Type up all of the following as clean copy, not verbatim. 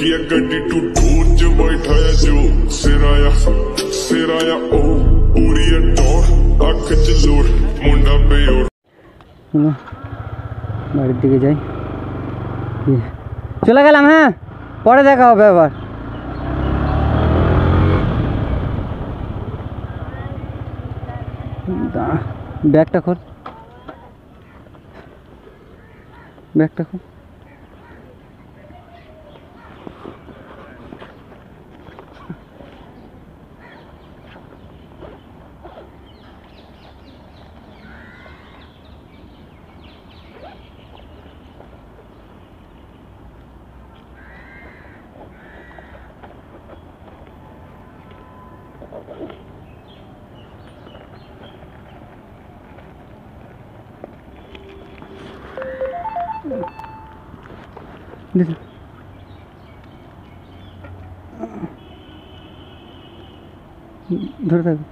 है गड्डी टू दूर च बैठा है जो सिराया ओ पूरी है टोर अख च लोड़ मुंडा बेयोड़ বাড়ির দিকে যাই চলে গেলাম হ্যাঁ পরে দেখা হবে আবার ব্যাগটা খোল ব্যাগটা খোল ধরে থাকো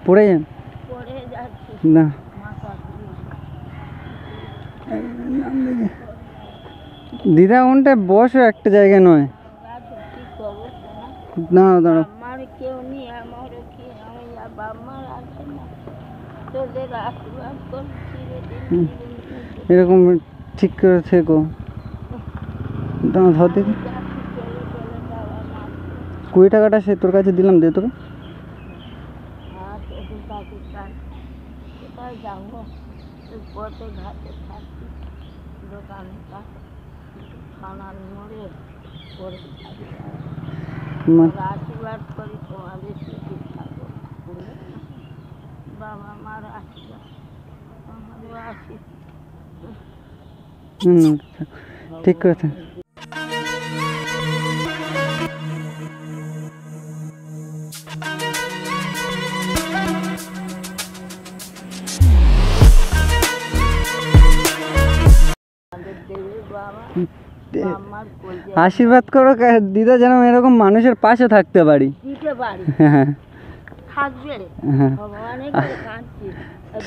পড়ে যান না দিদা ওনটা বসো একটা জায়গায় নয় না দাঁড়ো এরকম ঠিক করে থেকো দাঁড়া ধর দেখি 20 টাকাটা সে তোর কাছে দিলাম দে তোকে আশীর্বাদ করি তোমাদের সুখী থাকো বাবা মার আশীর্বাদ আমাদের আশীর্বাদ ঠিক করে থাক আশীর্বাদ করো দিদা যেন এরকম মানুষের পাশে থাকতে পারি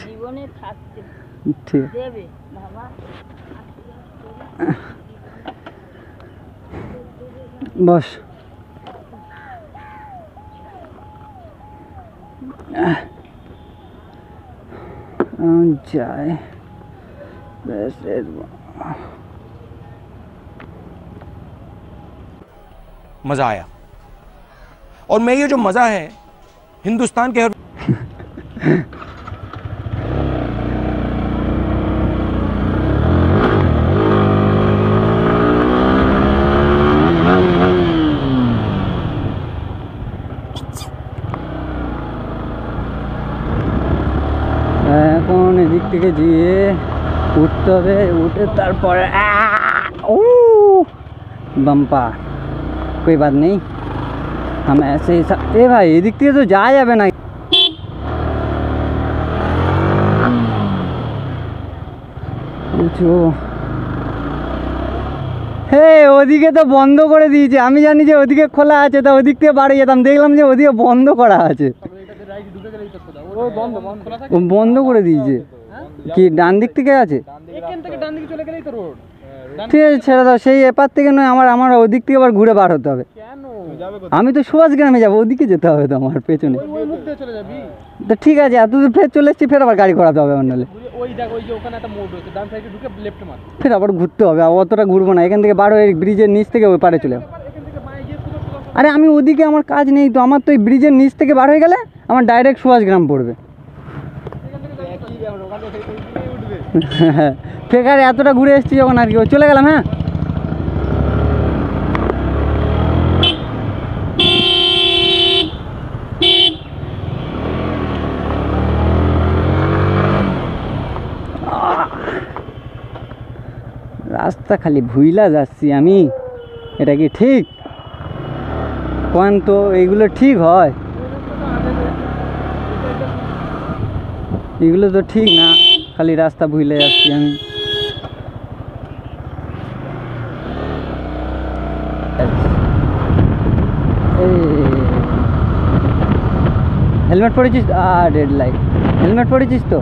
জীবনে থাকতে ঠিক দেবে বাবা বস जाए मज़ा आया और मैं ये जो मज़ा है हिंदुस्तान के हर এখন এদিক থেকে গিয়ে উঠতে হবে উঠে তারপরে बम्पा कोई बात नहीं हम ऐसे ही ए भाई एदिक থেকে তো যাওয়া যাবে না হে ওদিকে তো বন্ধ করে দিয়েছে আমি জানি যে ওদিকে খোলা আছে তা ওদিক থেকে বাড়ি যেতাম দেখলাম যে ওদিকে বন্ধ করা আছে বন্ধ করে দিয়েছে কি ডান দিক থেকে আছে ঠিক আছে ছেড়ে দাও সেই এপার থেকে নয় আমার ওদিক থেকে আবার ঘুরে বার হতে হবে আমি তো সুভাষ গ্রামে যাবো ওদিকে যেতে হবে তো আমার পেছনে তো ঠিক আছে এত দূর ফের চলে এসছি ফের আবার গাড়ি করাতে হবে আমার নাহলে ফের আবার ঘুরতে হবে অতটা ঘুরবো না এখান থেকে বার হয়ে ব্রিজের নিচ থেকে ওই পারে চলে যাবো আরে আমি ওদিকে আমার কাজ নেই তো আমার তো এই ব্রিজের নিচ থেকে বার হয়ে গেলে আমার ডাইরেক্ট সুভাষ গ্রাম পড়বে ফের এতটা ঘুরে এসেছি যখন আর কি চলে গেলাম হ্যাঁ রাস্তা খালি ভুইলা যাচ্ছি আমি এটা কি ঠিক কোন তো এইগুলো ঠিক হয় এগুলো তো ঠিক না খালি রাস্তা ভুলে যাচ্ছি আমি হেলমেট পরেছিস রেড লাইট হেলমেট পরেছিস তো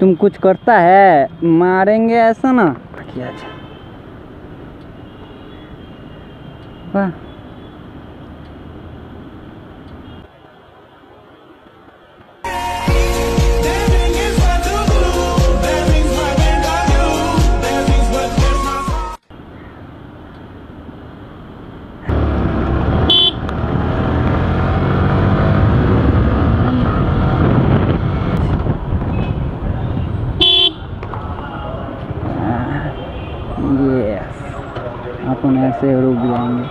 तुम कुछ करता है मारेंगे ऐसा ना किया जाए। वाह अपन ऐसे रुक जाएंगे।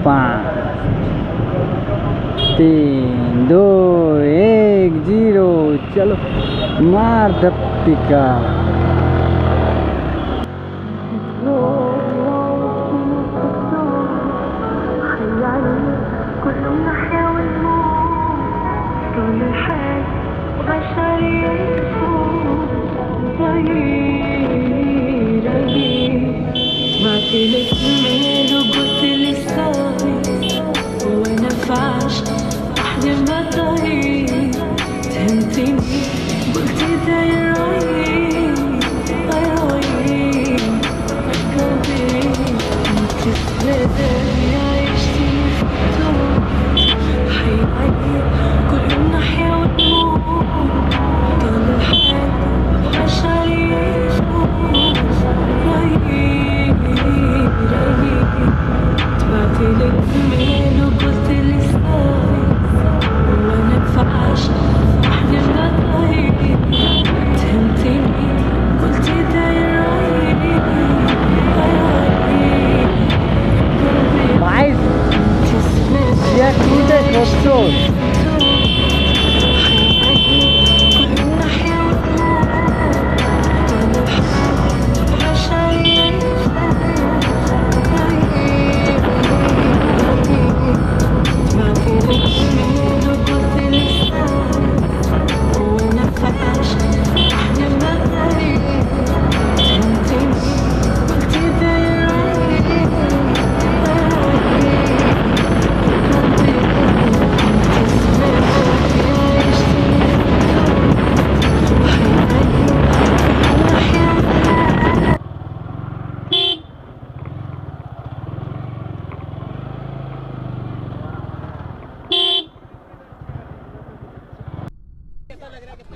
पाँच 3 2 1 0 चलो मार दप्पिका।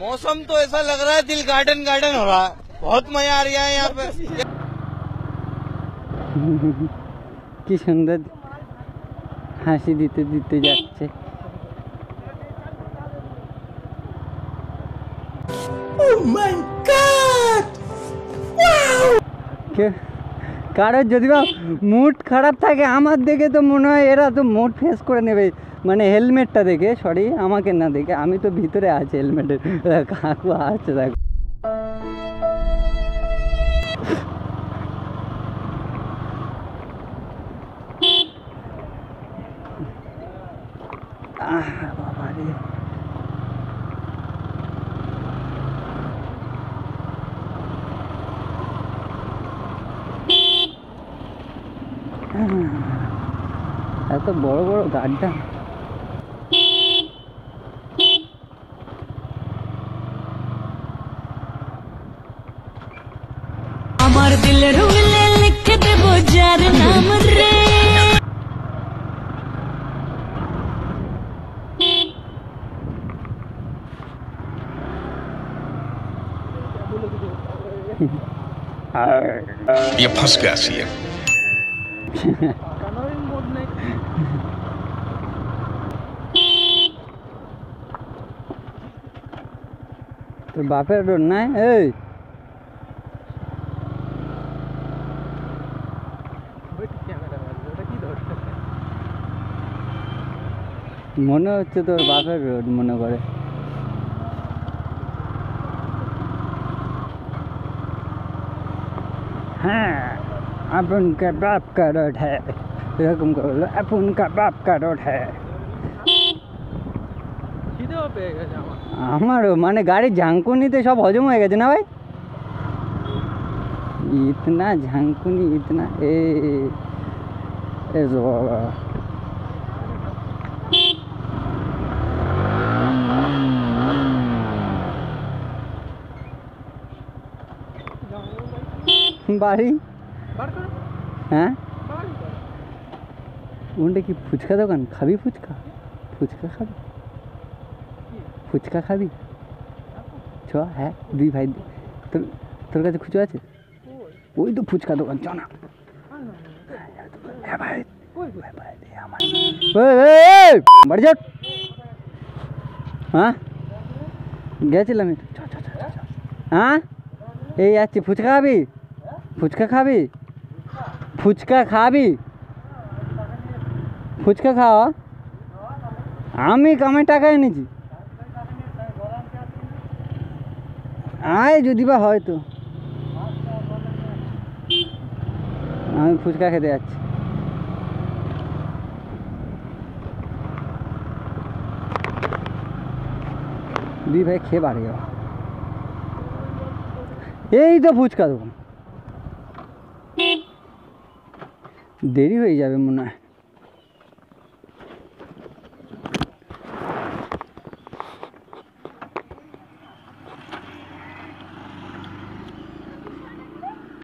मौसम तो ऐसा लग रहा है दिल गार्डन गार्डन हो रहा है। बहुत मजा आ रहा है यहाँ पे। কি সুন্দর হাসি দিতে দিতে যাচ্ছে। কারোর যদি বা মুড খারাপ থাকে আমার দেখে তো মনে হয় এরা তো মুড ফেস করে নেবে, মানে হেলমেটটা দেখে, সরি আমাকে না দেখে, আমি তো ভিতরে আছি হেলমেটের। কাকু আসছে দেখো। বাবা রে এত বড় বড় গাড়িটা। আমার দিলের উলে লিখে দেব যার নাম রে। ये फंस गया सी है। তোর বাপের রোড নাই এই মনে হচ্ছে তোর বাপের রোড মনে করে। হ্যাঁ अपन का बाप का रोड है এরকম করে বললো अपन का बाप का रोड है আমারও মানে গাড়ির ঝাঙ্কুনিতে সব হজম হয়ে গেছে না ভাই ইতনা ঝাঙ্কুনি ইতনা এ বাবা বাড়ি হ্যাঁ ওটা কি ফুচকা দোকান খাবি ফুচকা ফুচকা খাবি ফুচকা খাবি চ হ্যাঁ দুই ভাই তোর তোর কাছে খুচরো আছে ওই তো ফুচকা দোকান চ না হ্যাঁ ভাই বাড়ি যাও হ্যাঁ গেছিলাম হ্যাঁ এই যাচ্ছি ফুচকা খাবি ফুচকা খাবি ফুচকা খাবি ফুচকা খাওয়া আমি কামে টাকা এনেছি আয় যদি বা হয়তো আমি ফুচকা খেতে যাচ্ছি দুই ভাই খেয়ে বাড়ি যাওয়া এই তো ফুচকা দোকান দেরি হয়ে যাবে মনে হয়